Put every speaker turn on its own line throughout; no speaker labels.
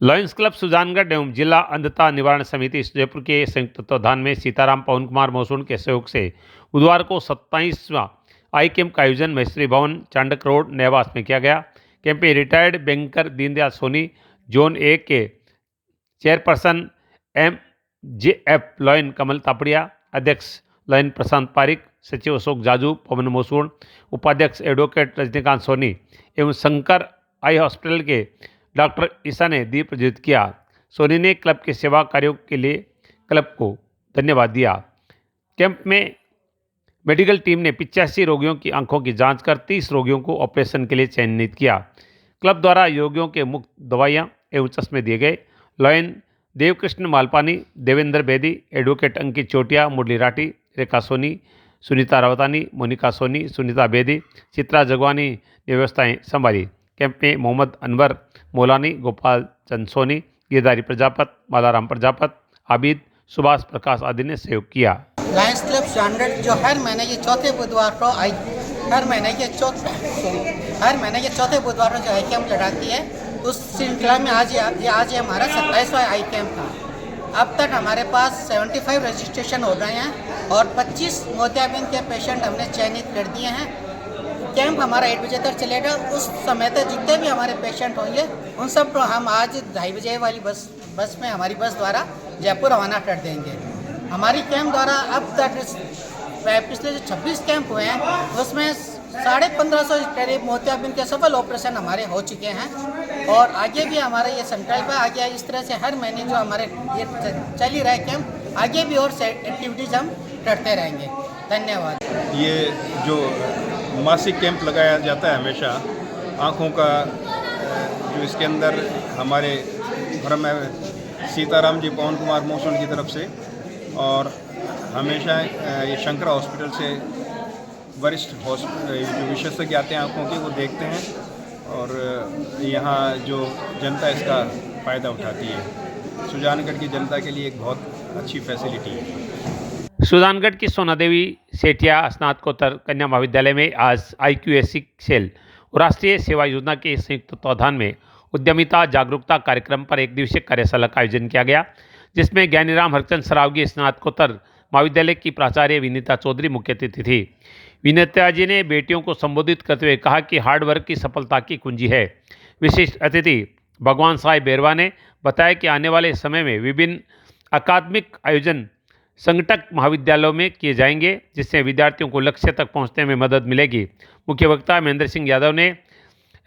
Lions club Sujangarh एवं जिला अंधता निवारण समिति जयपुर के संयुक्त तत्वाधान में सीताराम पवन कुमार मौसून के सहयोग से बुधवार को 27वां आई कैंप का आयोजन मैत्री भवन चांडक रोड नेवास में किया गया। कैंप में retired banker Deendayal Soni, zone A के chairperson MJF lion Kamal Tapadia, अध्यक्ष लॉयन प्रशांत पारिक, सचिव अशोक जाजू, पवन मौसून, उपाध्यक्ष एडवोकेट रजनीकांत सोनी एवं शंकर आई हॉस्पिटल के डॉक्टर ईसा ने दीप प्रज्वलित किया। सोनी ने क्लब के सेवा कार्यों के लिए क्लब को धन्यवाद दिया। कैंप में मेडिकल टीम ने 85 रोगियों की आंखों की जांच कर 30 रोगियों को ऑपरेशन के लिए चयनित किया। क्लब द्वारा रोगियों के मुफ्त दवाइयां एवं चश्मे दिए गए। लॉयन देवकृष्ण मालपानी, देवेंद्र बेदी, एडवोकेट अंकित चोटिया, मुरली राठी, रेखा सोनी, सुनीता रावतानी, मोनिका सोनी, सुनीता बेदी, चित्रा जगवानी ने व्यवस्थाएं संभाली। कैंप में मोहम्मद अनवर मौलानी, गोपाल चंद सोनी, गिरधारी प्रजापत, मालाराम प्रजापत, आबिद, सुभाष प्रकाश आदि ने सहयोग किया।
लायंस क्लब स्टैंडर्ड जो हर महीने के चौथे बुधवार को हर महीने के चौथे बुधवार को जो आई कैंप लगाती है, उस श्रृंखला में आज ये हमारा 27वां आई कैंप था। अब तक हमारे पास 75 रजिस्ट्रेशन हो गए हैं और 25 मोतियाबिंद के पेशेंट हमने चयनित कर दिए हैं। कैंप हमारा 8 बजे तक चलेगा। उस समय तक जितने भी हमारे पेशेंट होंगे उन सब को हम आज 2:30 बजे वाली बस में हमारी बस द्वारा जयपुर रवाना कर देंगे। हमारी कैंप द्वारा अब तक पिछले जो 26 कैंप हुए हैं उसमें 1550 करीब मोतियाबिंद के सफल ऑपरेशन हमारे हो चुके हैं और आगे भी हमारा ये संकल्प है, आगे इस तरह से हर महीने जो हमारे ये चल ही रहा है कैंप, आगे भी और एक्टिविटीज़ हम करते रहेंगे। धन्यवाद।
ये जो मासिक कैंप लगाया जाता है हमेशा आँखों का, जो इसके अंदर हमारे भ्रम में सीताराम जी पवन कुमार मौसून की तरफ से और हमेशा ये शंकर हॉस्पिटल से वरिष्ठ जो विशेषज्ञ आते हैं आँखों के, वो देखते हैं और यहाँ जो जनता इसका फ़ायदा उठाती है। सुजानगढ़ की जनता के लिए एक बहुत अच्छी फैसिलिटी है।
सुजानगढ़ की सोना देवी सेठिया स्नातकोत्तर कन्या महाविद्यालय में आज IQAC सेल और राष्ट्रीय सेवा योजना के संयुक्त तत्वाधान में उद्यमिता जागरूकता कार्यक्रम पर एक दिवसीय कार्यशाला का आयोजन किया गया, जिसमें ज्ञानीराम हरचंद सरावगी स्नातकोत्तर महाविद्यालय की प्राचार्य विनीता चौधरी मुख्य अतिथि थी। विनीता जी ने बेटियों को संबोधित करते हुए कहा कि हार्डवर्क की सफलता की कुंजी है। विशिष्ट अतिथि भगवान साई बेरवा ने बताया कि आने वाले समय में विभिन्न अकादमिक आयोजन संगठक महाविद्यालयों में किए जाएंगे, जिससे विद्यार्थियों को लक्ष्य तक पहुंचने में मदद मिलेगी। मुख्य वक्ता महेंद्र सिंह यादव ने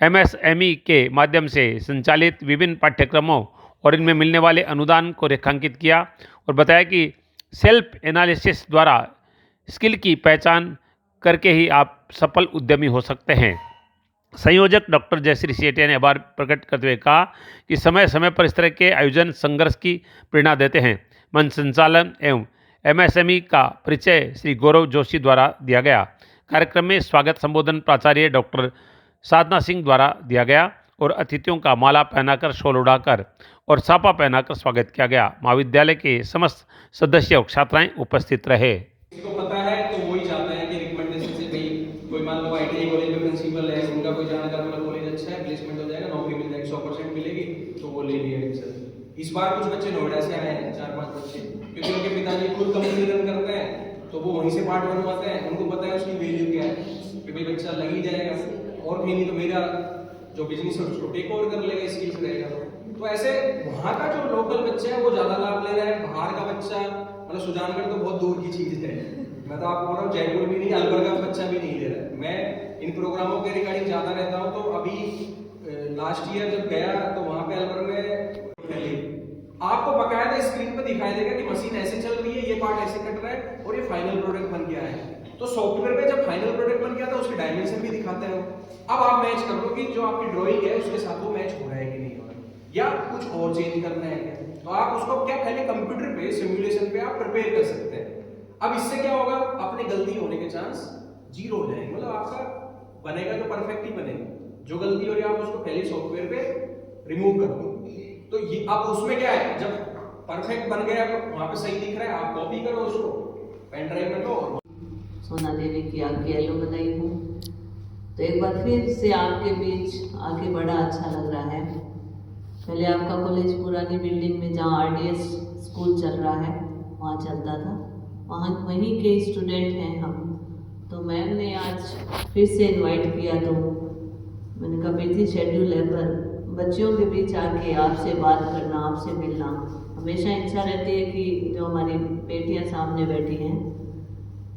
MSME के माध्यम से संचालित विभिन्न पाठ्यक्रमों और इनमें मिलने वाले अनुदान को रेखांकित किया और बताया कि सेल्फ एनालिसिस द्वारा स्किल की पहचान करके ही आप सफल उद्यमी हो सकते हैं। संयोजक डॉक्टर जयश्री सेठिया ने आभार प्रकट करते हुए कहा कि समय समय पर इस तरह के आयोजन संघर्ष की प्रेरणा देते हैं। मंच संचालन एवं MSME का परिचय श्री गौरव जोशी द्वारा दिया गया। कार्यक्रम में स्वागत संबोधन प्राचार्य डॉक्टर साधना सिंह द्वारा दिया गया और अतिथियों का माला पहनाकर, शॉल उड़ाकर और सापा पहनाकर स्वागत किया गया। महाविद्यालय के समस्त सदस्य और छात्राएं उपस्थित रहे।
इसको पता है तो वही चाहता है कि रिकमेंडेशन से भाई कोई मान लो ITI कॉलेज में प्रिंसिपल है, उनका कोई जानकार वाला कॉलेज अच्छा है, प्लेसमेंट हो जाएगा, नौकरी मिल जाएगी, 100% मिलेगी, तो वो ले लिया एडमिशन। इस बार कुछ बच्चे नोएडा से आए हैं, 4-5 बच्चे, क्योंकि उनके पिताजी खुद कंपनी रन करते हैं, तो वो वहीं से पार्ट बनवाते हैं। उनको पता है उसकी वैल्यू क्या है कि भाई बच्चा लग ही जाएगा और कहीं नहीं तो मेरा जो बिजनेस है उसको टेक ओवर कर लेगा, स्किल्स रहेगा। तो ऐसे वहाँ का जो लोकल बच्चा है वो ज़्यादा लाभ ले रहा है। बाहर का बच्चा मतलब सुजानगढ़ तो बहुत दूर की चीज़ है, मैं तो आपको बोल रहा हूँ जयपुर भी नहीं, अलवर का बच्चा भी नहीं ले रहा है। मैं इन प्रोग्रामों के रिगार्डिंग ज़्यादा रहता हूँ, तो अभी लास्ट ईयर जब गया तो वहाँ पे अलवर में पहले आपको बकायदा स्क्रीन पे दिखाई देगा कि मशीन ऐसे चल रही है, ये पार्ट ऐसे कट रहा है और ये फाइनल प्रोडक्ट बन गया है। तो सॉफ्टवेयर पे जब फाइनल प्रोडक्ट बन गया तो उसके डायमेंशन भी दिखाते हैं। अब आप मैच कर लो कि जो आपकी ड्राइंग है उसके साथ वो मैच हो रहा है कि नहीं हो रहा है, या कुछ और चेंज करना है क्या। तो आप उसको क्या पहले कंप्यूटर पे सिमुलेशन पे आप प्रिपेयर कर सकते हैं। अब इससे क्या होगा, अपनी गलती होने के चांस 0 हो जाएंगे, मतलब आपका बनेगा तो परफेक्ट ही बनेगा। जो गलती हो रही है आप उसको पहले सॉफ्टवेयर पे रिमूव कर दो। तो ये अब उसमें क्या है, जब परफेक्ट बन गया वहां पे सही दिख रहा है, आप कॉपी करो उसको, पेन ड्राइव में लो।
सोना देवी की आपकी एलो बधाई हूँ। तो एक बार फिर से आपके बीच आके बड़ा अच्छा लग रहा है। पहले आपका कॉलेज पुरानी बिल्डिंग में जहाँ RDS स्कूल चल रहा है वहाँ चलता था, वहाँ वहीं के स्टूडेंट हैं हम। तो मैम ने आज फिर से इनवाइट किया, तो मैंने कहा बिजी शेड्यूल है पर बच्चों के बीच आके आपसे बात करना, आपसे मिलना, हमेशा इच्छा रहती है कि जो हमारी बेटियां सामने बैठी हैं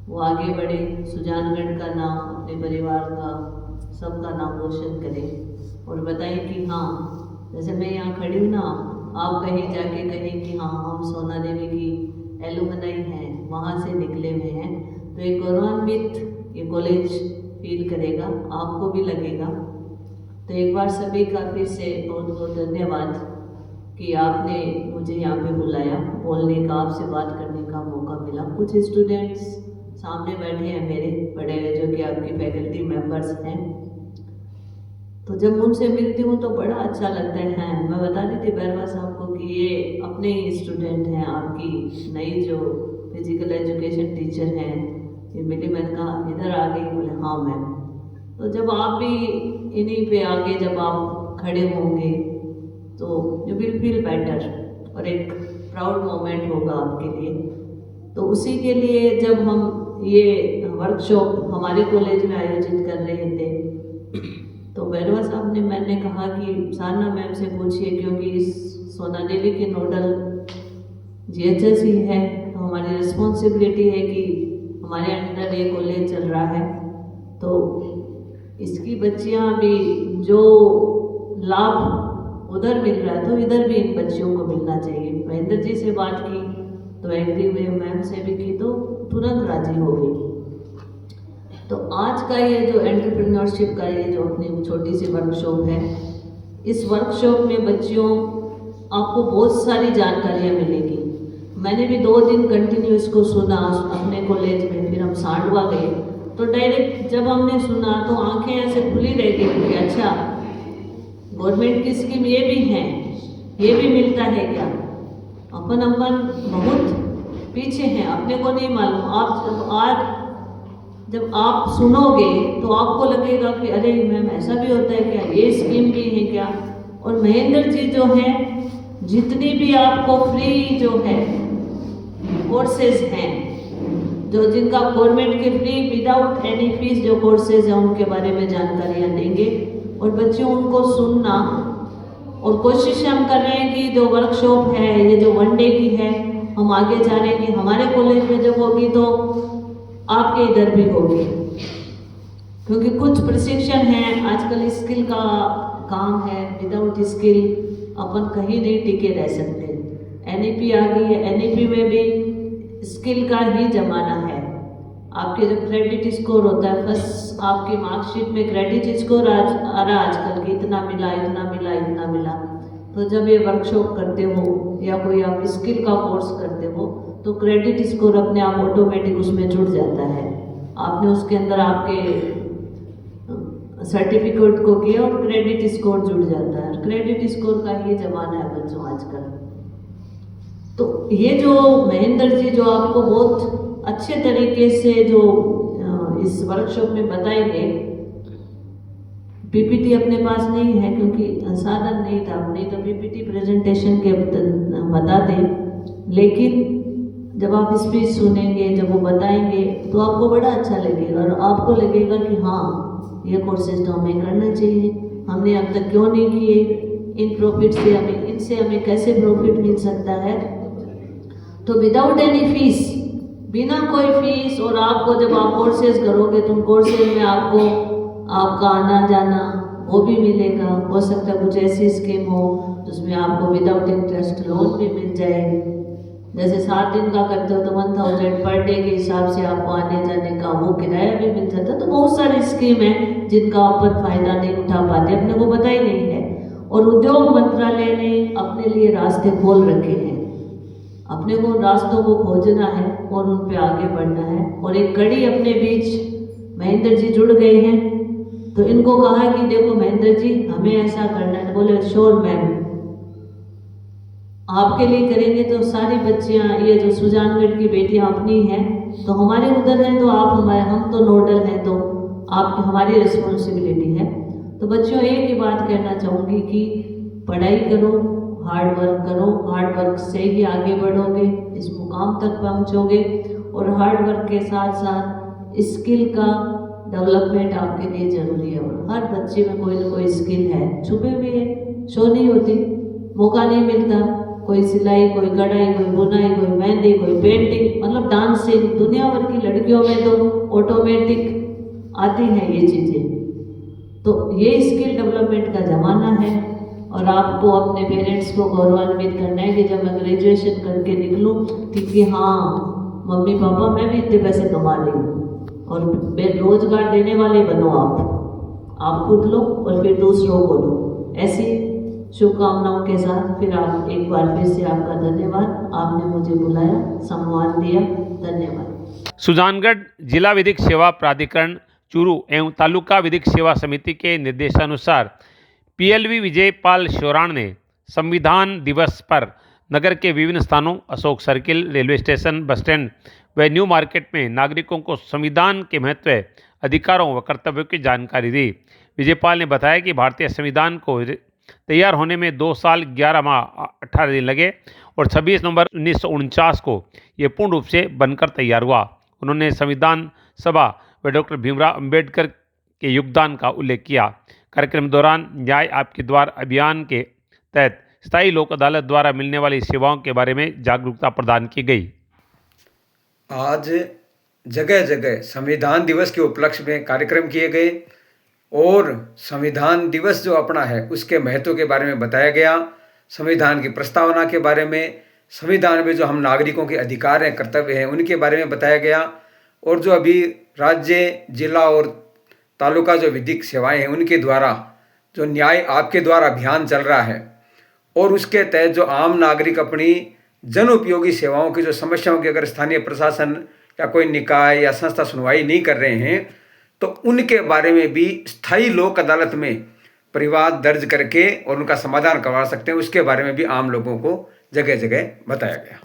वो आगे बढ़े, सुजानगढ़ का नाम, अपने परिवार का, सबका नाम रोशन करें और बताएं कि हाँ, जैसे मैं यहाँ खड़ी हूँ ना, आप कहीं जाके कहें कि हाँ हम सोना देवी की एलुमनाई हैं, वहाँ से निकले हुए हैं, तो एक गौरवान्वित ये कॉलेज फील करेगा, आपको भी लगेगा। तो एक बार सभी का फिर से बहुत बहुत धन्यवाद कि आपने मुझे यहाँ पे बुलाया, बोलने का, आपसे बात करने का मौका मिला। कुछ स्टूडेंट्स सामने बैठे हैं मेरे पढ़े हुए, जो कि आपकी फैकल्टी मेंबर्स हैं, तो जब उनसे मिलती हूँ तो बड़ा अच्छा लगता है। मैं बता रही थी बैरवा साहब को कि ये अपने ही स्टूडेंट हैं, आपकी नई जो फिजिकल एजुकेशन टीचर हैं, ये मिली। मैंने कहा इधर आ गई, बोले हाँ मैम। तो जब आप भी इन्हीं पे आगे जब आप खड़े होंगे तो यू विल फील बेटर और एक प्राउड मोमेंट होगा आपके लिए। तो उसी के लिए जब हम ये वर्कशॉप हमारे कॉलेज में आयोजित कर रहे थे तो बैरवा साहब ने, मैंने कहा कि सारना मैम से पूछिए, क्योंकि इस सोना देवी के नोडल GHS ही है, तो हमारी रिस्पॉन्सिबिलिटी है कि हमारे अंडर ये कॉलेज चल रहा है, तो इसकी बच्चियां भी जो लाभ उधर मिल रहा है तो इधर भी इन बच्चियों को मिलना चाहिए। महेंद्र जी से बात की तो एग्री हुए, मैम से भी की तो तुरंत राजी हो गई। तो आज का ये जो एंटरप्रेन्योरशिप का ये जो अपनी छोटी सी वर्कशॉप है, इस वर्कशॉप में बच्चियों आपको बहुत सारी जानकारियाँ मिलेगी। मैंने भी 2 दिन कंटिन्यू इसको सुना अपने कॉलेज में, फिर हम सांडवा गए तो डायरेक्ट जब हमने सुना तो आंखें ऐसे खुली रह गई कि अच्छा गवर्नमेंट की स्कीम ये भी है, ये भी मिलता है क्या, अपन बहुत पीछे हैं, अपने को नहीं मालूम। आप जब आप सुनोगे तो आपको लगेगा कि अरे मैम ऐसा भी होता है क्या, ये स्कीम भी है क्या। और महेंद्र जी जो है, जितनी भी आपको फ्री जो है कोर्सेज हैं, जो जिनका गवर्नमेंट के फ्री विदाउट एनी फीस जो कोर्सेज हैं उनके बारे में जानकारियाँ देंगे और बच्चों उनको सुनना। और कोशिश हम कर रहे हैं कि जो वर्कशॉप है ये जो 1 डे की है, हम आगे जा रहे हैं कि हमारे कॉलेज में जब होगी तो आपके इधर भी होगी, क्योंकि कुछ प्रशिक्षण है। आजकल स्किल का काम है, विदाउट स्किल अपन कहीं नहीं टिके रह सकते। NEP आ गई है, NEP में भी स्किल का ही जमाना है। आपके जो क्रेडिट स्कोर होता है, बस आपकी मार्कशीट में क्रेडिट स्कोर आ रहा आजकल कि इतना मिला, इतना मिला, इतना मिला। तो जब ये वर्कशॉप करते हो या कोई आप स्किल का कोर्स करते हो तो क्रेडिट स्कोर अपने आप ऑटोमेटिक उसमें जुड़ जाता है। आपने उसके अंदर आपके सर्टिफिकेट को किया और क्रेडिट स्कोर जुड़ जाता है। क्रेडिट स्कोर का ही जमाना है बच्चों आजकल। तो ये जो महेंद्र जी जो आपको बहुत अच्छे तरीके से जो इस वर्कशॉप में बताएंगे, PPT अपने पास नहीं है क्योंकि साधन नहीं था, नहीं तो PPT प्रेजेंटेशन के बता दें, लेकिन जब आप स्पीच सुनेंगे, जब वो बताएंगे तो आपको बड़ा अच्छा लगेगा और आपको लगेगा कि हाँ ये कोर्सेज तो हमें करना चाहिए, हमने अब तक क्यों नहीं किए, इन प्रॉफिट से हमें, इनसे हमें कैसे प्रॉफिट मिल सकता है। तो विदाउट एनी फीस, बिना कोई फीस, और आपको जब आप कोर्सेज करोगे तो उन कोर्सेज में आपको आपका आना जाना वो भी मिलेगा। हो सकता है कुछ ऐसी स्कीम हो जिसमें आपको विदाउट इंटरेस्ट लोन भी मिल जाए। जैसे 7 दिन का करते हो तो 1000 पर डे के हिसाब से आपको आने जाने का वो किराया भी मिल जाता है। तो बहुत सारी स्कीम है जिनका अपन फायदा नहीं उठा पाते, अपने को पता ही नहीं है। और उद्योग मंत्रालय ने अपने लिए रास्ते खोल रखे हैं, अपने को उन रास्तों को खोजना है और उन पे आगे बढ़ना है। और एक कड़ी अपने बीच महेंद्र जी जुड़ गए हैं, तो इनको कहा कि देखो महेंद्र जी हमें ऐसा करना है। बोले श्योर मैम, आपके लिए करेंगे। तो सारी बच्चियां, ये जो सुजानगढ़ की बेटियां अपनी हैं, तो हमारे उधर हैं तो आप हमारे, हम तो नोडल हैं तो आपकी हमारी रिस्पॉन्सिबिलिटी है। तो बच्चों एक ही बात कहना चाहूँगी कि पढ़ाई करो, हार्ड वर्क करो, हार्ड वर्क से ही आगे बढ़ोगे, इस मुकाम तक पहुंचोगे। और हार्ड वर्क के साथ साथ स्किल का डेवलपमेंट आपके लिए ज़रूरी है। और हर बच्चे में कोई ना कोई स्किल है, छुपे हुए है, शो नहीं होती, मौका नहीं मिलता। कोई सिलाई, कोई कढ़ाई, कोई बुनाई, कोई मेहंदी, कोई पेंटिंग, मतलब डांसिंग, दुनिया भर की लड़कियों में तो ऑटोमेटिक आती हैं ये चीज़ें। तो ये स्किल डेवलपमेंट का ज़माना है और आपको अपने पेरेंट्स को गौरवान्वित करना है कि जब मैं ग्रेजुएशन करके निकलूं कि हाँ मम्मी पापा मैं भी इतने पैसे कमा रही हूँ। और रोजगार देने वाले बनो आप खुद लो और फिर दूसरों को दो। ऐसी शुभकामनाओं के साथ फिर आप एक बार फिर से आपका धन्यवाद, आपने मुझे बुलाया, सम्मान दिया, धन्यवाद।
सुजानगढ़ जिला विधिक सेवा प्राधिकरण चूरू एवं तालुका विधिक सेवा समिति के निर्देशानुसार पीएलवी विजयपाल शोराण ने संविधान दिवस पर नगर के विभिन्न स्थानों Ashok circle, railway station, bus stand व न्यू मार्केट में नागरिकों को संविधान के महत्व, अधिकारों व कर्तव्यों की जानकारी दी। विजयपाल ने बताया कि भारतीय संविधान को तैयार होने में 2 साल 11 माह 18 दिन लगे और 26 नवंबर 1949 को ये पूर्ण रूप से बनकर तैयार हुआ। उन्होंने संविधान सभा व डॉक्टर भीमराव अंबेडकर के योगदान का उल्लेख किया। कार्यक्रम दौरान न्याय आपके द्वार अभियान के तहत स्थायी लोक अदालत द्वारा मिलने वाली सेवाओं के बारे में जागरूकता प्रदान की गई।
आज जगह जगह संविधान दिवस के उपलक्ष्य में कार्यक्रम किए गए और संविधान दिवस जो अपना है उसके महत्व के बारे में बताया गया। संविधान की प्रस्तावना के बारे में, संविधान में जो हम नागरिकों के अधिकार हैं, कर्तव्य हैं, उनके बारे में बताया गया। और जो अभी राज्य, जिला और तालुका जो विधिक सेवाएं हैं उनके द्वारा जो न्याय आपके द्वारा अभियान चल रहा है और उसके तहत जो आम नागरिक अपनी जन उपयोगी सेवाओं की जो समस्याओं की अगर स्थानीय प्रशासन या कोई निकाय या संस्था सुनवाई नहीं कर रहे हैं तो उनके बारे में भी स्थायी लोक अदालत में परिवाद दर्ज करके और उनका समाधान करवा सकते हैं, उसके बारे में भी आम लोगों को जगह जगह बताया गया।